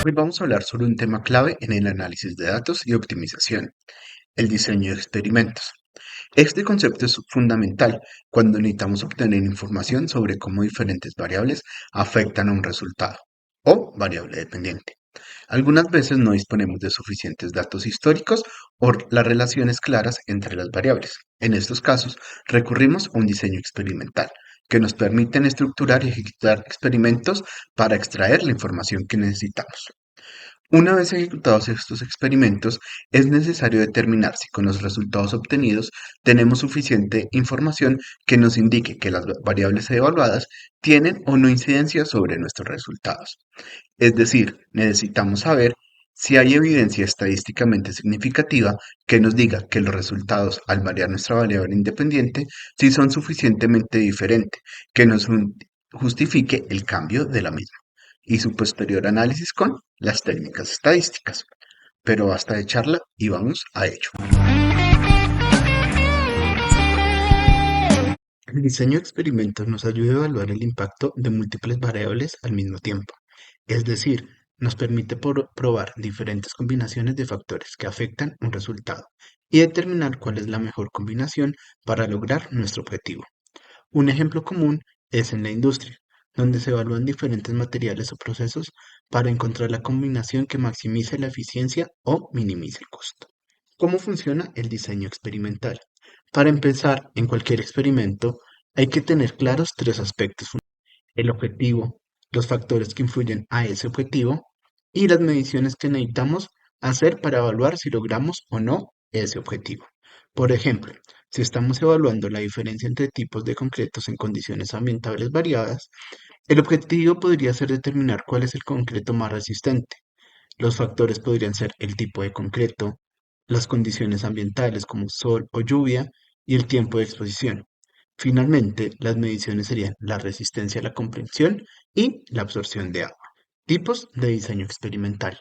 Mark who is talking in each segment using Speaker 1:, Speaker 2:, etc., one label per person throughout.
Speaker 1: Hoy vamos a hablar sobre un tema clave en el análisis de datos y optimización, el diseño de experimentos. Este concepto es fundamental cuando necesitamos obtener información sobre cómo diferentes variables afectan a un resultado o variable dependiente. Algunas veces no disponemos de suficientes datos históricos o las relaciones claras entre las variables. En estos casos, recurrimos a un diseño experimental que nos permite estructurar y ejecutar experimentos para extraer la información que necesitamos. Una vez ejecutados estos experimentos, es necesario determinar si con los resultados obtenidos tenemos suficiente información que nos indique que las variables evaluadas tienen o no incidencia sobre nuestros resultados. Es decir, necesitamos saber si hay evidencia estadísticamente significativa que nos diga que los resultados al variar nuestra variable independiente si son suficientemente diferentes, que nos justifique el cambio de la misma y su posterior análisis con las técnicas estadísticas. Pero basta de charla y vamos a ello. El diseño de experimentos nos ayuda a evaluar el impacto de múltiples variables al mismo tiempo. Es decir, nos permite probar diferentes combinaciones de factores que afectan un resultado y determinar cuál es la mejor combinación para lograr nuestro objetivo. Un ejemplo común es en la industria, donde se evalúan diferentes materiales o procesos para encontrar la combinación que maximice la eficiencia o minimice el costo. ¿Cómo funciona el diseño experimental? Para empezar, en cualquier experimento hay que tener claros tres aspectos: el objetivo, los factores que influyen a ese objetivo y las mediciones que necesitamos hacer para evaluar si logramos o no ese objetivo. Por ejemplo, si estamos evaluando la diferencia entre tipos de concretos en condiciones ambientales variadas, el objetivo podría ser determinar cuál es el concreto más resistente. Los factores podrían ser el tipo de concreto, las condiciones ambientales como sol o lluvia y el tiempo de exposición. Finalmente, las mediciones serían la resistencia a la compresión y la absorción de agua. Tipos de diseño experimental.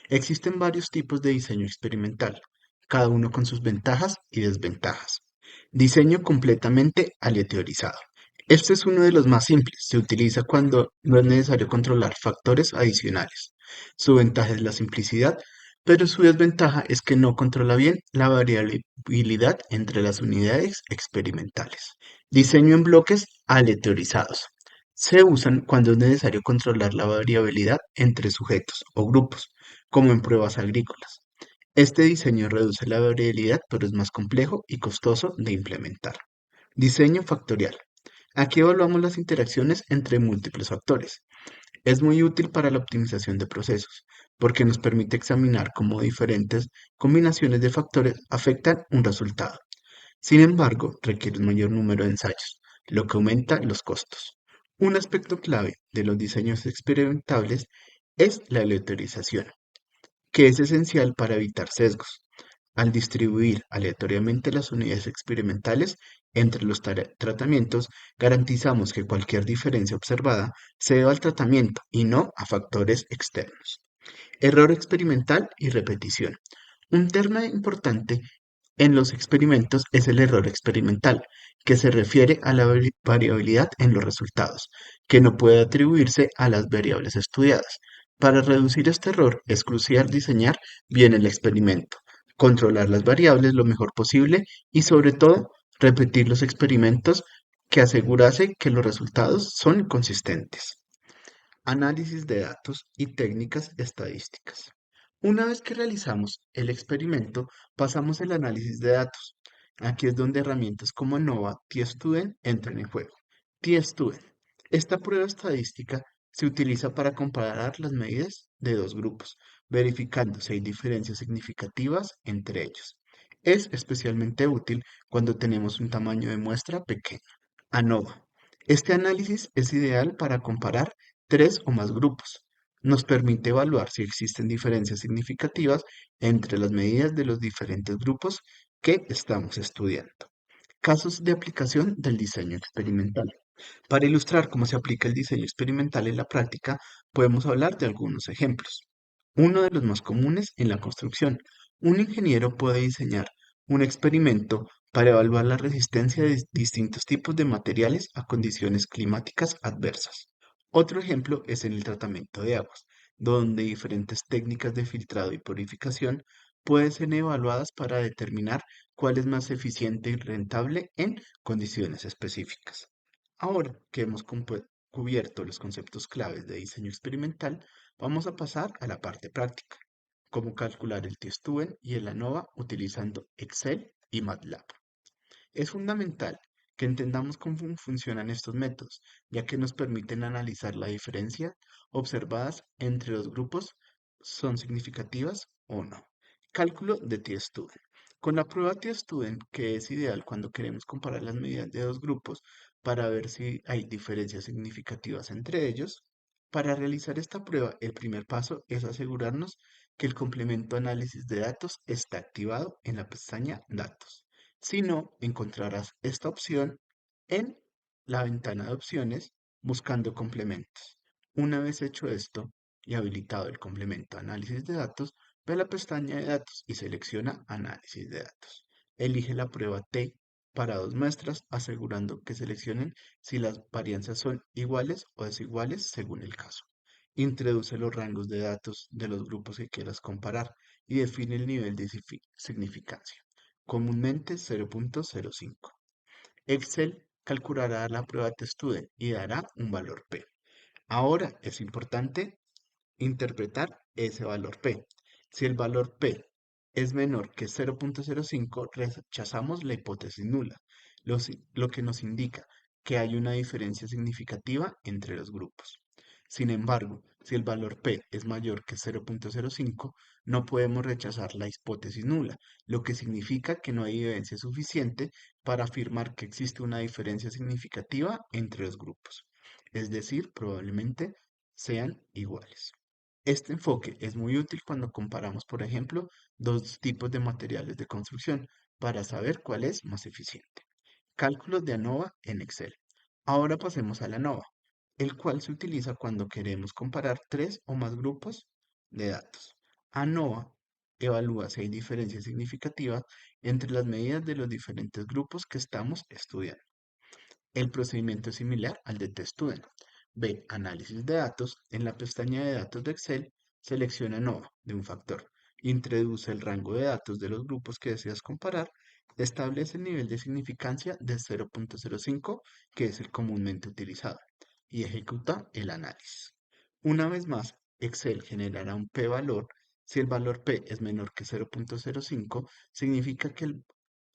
Speaker 1: Existen varios tipos de diseño experimental, cada uno con sus ventajas y desventajas. Diseño completamente aleatorizado. Este es uno de los más simples. Se utiliza cuando no es necesario controlar factores adicionales. Su ventaja es la simplicidad, pero su desventaja es que no controla bien la variabilidad entre las unidades experimentales. Diseño en bloques aleatorizados. Se usan cuando es necesario controlar la variabilidad entre sujetos o grupos, como en pruebas agrícolas. Este diseño reduce la variabilidad, pero es más complejo y costoso de implementar. Diseño factorial. Aquí evaluamos las interacciones entre múltiples factores. Es muy útil para la optimización de procesos, porque nos permite examinar cómo diferentes combinaciones de factores afectan un resultado. Sin embargo, requiere un mayor número de ensayos, lo que aumenta los costos. Un aspecto clave de los diseños experimentables es la aleatorización, que es esencial para evitar sesgos. Al distribuir aleatoriamente las unidades experimentales entre los tratamientos, garantizamos que cualquier diferencia observada se deba al tratamiento y no a factores externos. Error experimental y repetición. Un tema importante en los experimentos es el error experimental, que se refiere a la variabilidad en los resultados, que no puede atribuirse a las variables estudiadas. Para reducir este error es crucial diseñar bien el experimento, controlar las variables lo mejor posible y sobre todo repetir los experimentos que asegurase que los resultados son consistentes. Análisis de datos y técnicas estadísticas. Una vez que realizamos el experimento, pasamos al análisis de datos. Aquí es donde herramientas como ANOVA, T-Student entran en juego. T-Student. Esta prueba estadística se utiliza para comparar las medidas de dos grupos, verificando si hay diferencias significativas entre ellos. Es especialmente útil cuando tenemos un tamaño de muestra pequeño. ANOVA. Este análisis es ideal para comparar tres o más grupos. Nos permite evaluar si existen diferencias significativas entre las medidas de los diferentes grupos que estamos estudiando. Casos de aplicación del diseño experimental. Para ilustrar cómo se aplica el diseño experimental en la práctica, podemos hablar de algunos ejemplos. Uno de los más comunes en la construcción. Un ingeniero puede diseñar un experimento para evaluar la resistencia de distintos tipos de materiales a condiciones climáticas adversas. Otro ejemplo es en el tratamiento de aguas. donde diferentes técnicas de filtrado y purificación pueden ser evaluadas para determinar cuál es más eficiente y rentable en condiciones específicas. Ahora que hemos cubierto los conceptos claves de diseño experimental, vamos a pasar a la parte práctica, cómo calcular el T-Student y el ANOVA utilizando Excel y MATLAB. Es fundamental que entendamos cómo funcionan estos métodos, ya que nos permiten analizar la diferencia observadas entre los grupos, son significativas o no. Cálculo de T-Student. Con la prueba T-Student, que es ideal cuando queremos comparar las medidas de dos grupos para ver si hay diferencias significativas entre ellos, para realizar esta prueba, el primer paso es asegurarnos que el complemento análisis de datos está activado en la pestaña Datos. Si no, encontrarás esta opción en la ventana de opciones buscando complementos. Una vez hecho esto y habilitado el complemento análisis de datos, ve a la pestaña de datos y selecciona análisis de datos. Elige la prueba T para dos muestras, asegurando que seleccionen si las varianzas son iguales o desiguales según el caso. Introduce los rangos de datos de los grupos que quieras comparar y define el nivel de significancia, comúnmente 0.05. Excel calculará la prueba TestStudent y dará un valor P. Ahora es importante interpretar ese valor P. Si el valor P es menor que 0.05, rechazamos la hipótesis nula, lo que nos indica que hay una diferencia significativa entre los grupos. Sin embargo, si el valor P es mayor que 0.05, no podemos rechazar la hipótesis nula, lo que significa que no hay evidencia suficiente para afirmar que existe una diferencia significativa entre los grupos. Es decir, probablemente sean iguales. Este enfoque es muy útil cuando comparamos, por ejemplo, dos tipos de materiales de construcción para saber cuál es más eficiente. Cálculos de ANOVA en Excel. Ahora pasemos a la ANOVA, el cual se utiliza cuando queremos comparar tres o más grupos de datos. ANOVA evalúa si hay diferencias significativas entre las medidas de los diferentes grupos que estamos estudiando. El procedimiento es similar al de TestStudent. Ve Análisis de datos. En la pestaña de datos de Excel, selecciona NOVA de un factor. Introduce el rango de datos de los grupos que deseas comparar. Establece el nivel de significancia de 0.05, que es el comúnmente utilizado, y ejecuta el análisis. Una vez más, Excel generará un p-valor. Si el valor p es menor que 0.05, significa que el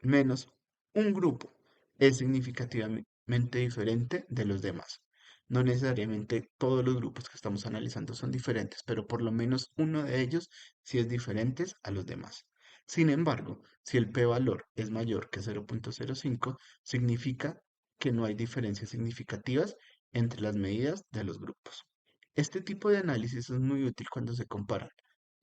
Speaker 1: menos un grupo es significativamente diferente de los demás. No necesariamente todos los grupos que estamos analizando son diferentes, pero por lo menos uno de ellos sí es diferente a los demás. Sin embargo, si el p-valor es mayor que 0.05, significa que no hay diferencias significativas entre las medidas de los grupos. Este tipo de análisis es muy útil cuando se comparan,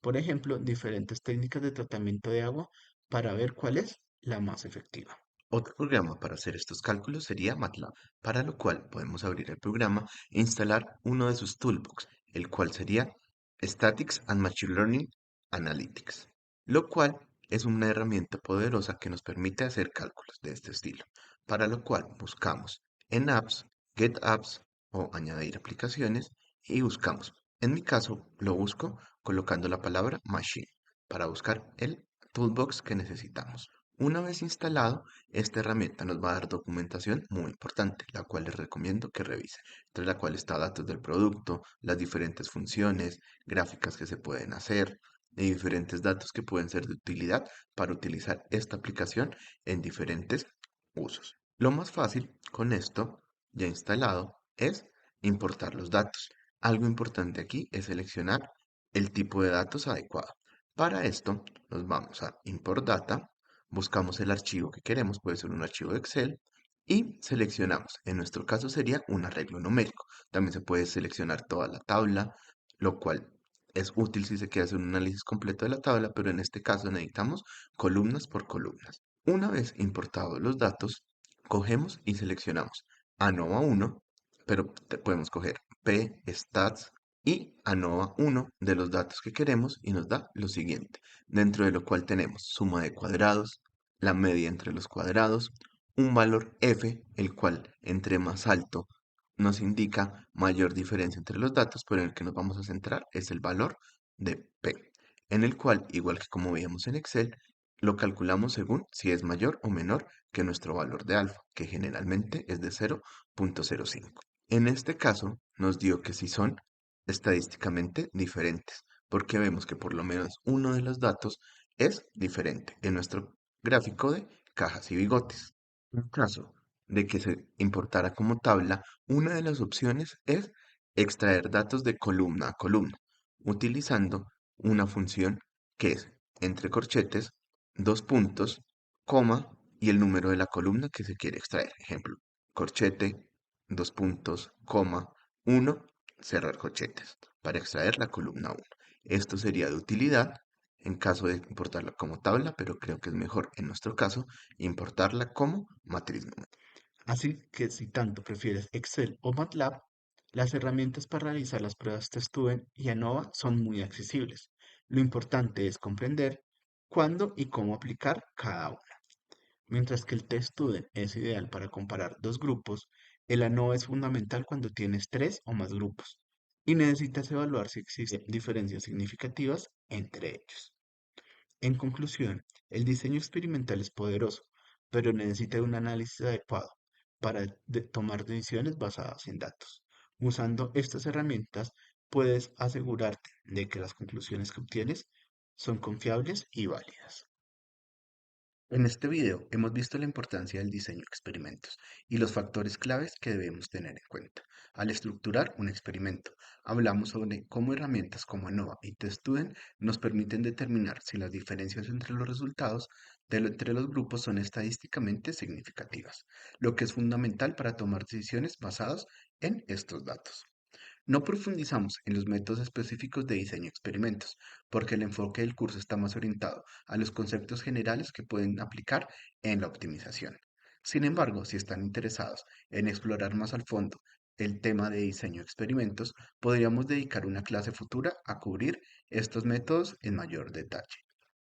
Speaker 1: por ejemplo, diferentes técnicas de tratamiento de agua para ver cuál es la más efectiva.
Speaker 2: Otro programa para hacer estos cálculos sería MATLAB, para lo cual podemos abrir el programa e instalar uno de sus toolbox, el cual sería Statics and Machine Learning Analytics, lo cual es una herramienta poderosa que nos permite hacer cálculos de este estilo, para lo cual buscamos en Apps, Get Apps o Añadir aplicaciones y buscamos. En mi caso, lo busco colocando la palabra Machine para buscar el toolbox que necesitamos. Una vez instalado, esta herramienta nos va a dar documentación muy importante, la cual les recomiendo que revise, entre la cual está datos del producto, las diferentes funciones, gráficas que se pueden hacer y diferentes datos que pueden ser de utilidad para utilizar esta aplicación en diferentes usos. Lo más fácil con esto ya instalado es importar los datos. Algo importante aquí es seleccionar el tipo de datos adecuado. Para esto nos vamos a Import Data, buscamos el archivo que queremos, puede ser un archivo de Excel, y seleccionamos. En nuestro caso sería un arreglo numérico. También se puede seleccionar toda la tabla, lo cual es útil si se quiere hacer un análisis completo de la tabla, pero en este caso necesitamos columnas por columnas. Una vez importados los datos, cogemos y seleccionamos ANOVA 1, pero podemos coger P, Stats y ANOVA 1 de los datos que queremos y nos da lo siguiente, dentro de lo cual tenemos suma de cuadrados, la media entre los cuadrados, un valor f, el cual entre más alto, nos indica mayor diferencia entre los datos, pero en el que nos vamos a centrar es el valor de P, en el cual, igual que como veíamos en Excel, lo calculamos según si es mayor o menor que nuestro valor de alfa, que generalmente es de 0,05. En este caso, nos dio que si son estadísticamente diferentes, porque vemos que por lo menos uno de los datos es diferente en nuestro gráfico de cajas y bigotes. En caso de que se importara como tabla, una de las opciones es extraer datos de columna a columna, utilizando una función que es entre corchetes, dos puntos, coma y el número de la columna que se quiere extraer. Ejemplo, corchete, dos puntos, coma, uno, cerrar corchetes, para extraer la columna uno. Esto sería de utilidad en caso de importarla como tabla, pero creo que es mejor en nuestro caso importarla como matriz numérica.
Speaker 1: Así que si tanto prefieres Excel o MATLAB, las herramientas para realizar las pruebas TestStudent y ANOVA son muy accesibles. Lo importante es comprender cuándo y cómo aplicar cada una. Mientras que el TestStudent es ideal para comparar dos grupos, el ANOVA es fundamental cuando tienes tres o más grupos y necesitas evaluar si existen diferencias significativas entre ellos. En conclusión, el diseño experimental es poderoso, pero necesita de un análisis adecuado para tomar decisiones basadas en datos. Usando estas herramientas, puedes asegurarte de que las conclusiones que obtienes son confiables y válidas. En este video hemos visto la importancia del diseño de experimentos y los factores claves que debemos tener en cuenta. Al estructurar un experimento, hablamos sobre cómo herramientas como ANOVA y TestStudent nos permiten determinar si las diferencias entre los resultados entre los grupos son estadísticamente significativas, lo que es fundamental para tomar decisiones basadas en estos datos. No profundizamos en los métodos específicos de diseño de experimentos, porque el enfoque del curso está más orientado a los conceptos generales que pueden aplicar en la optimización. Sin embargo, si están interesados en explorar más al fondo el tema de diseño de experimentos, podríamos dedicar una clase futura a cubrir estos métodos en mayor detalle.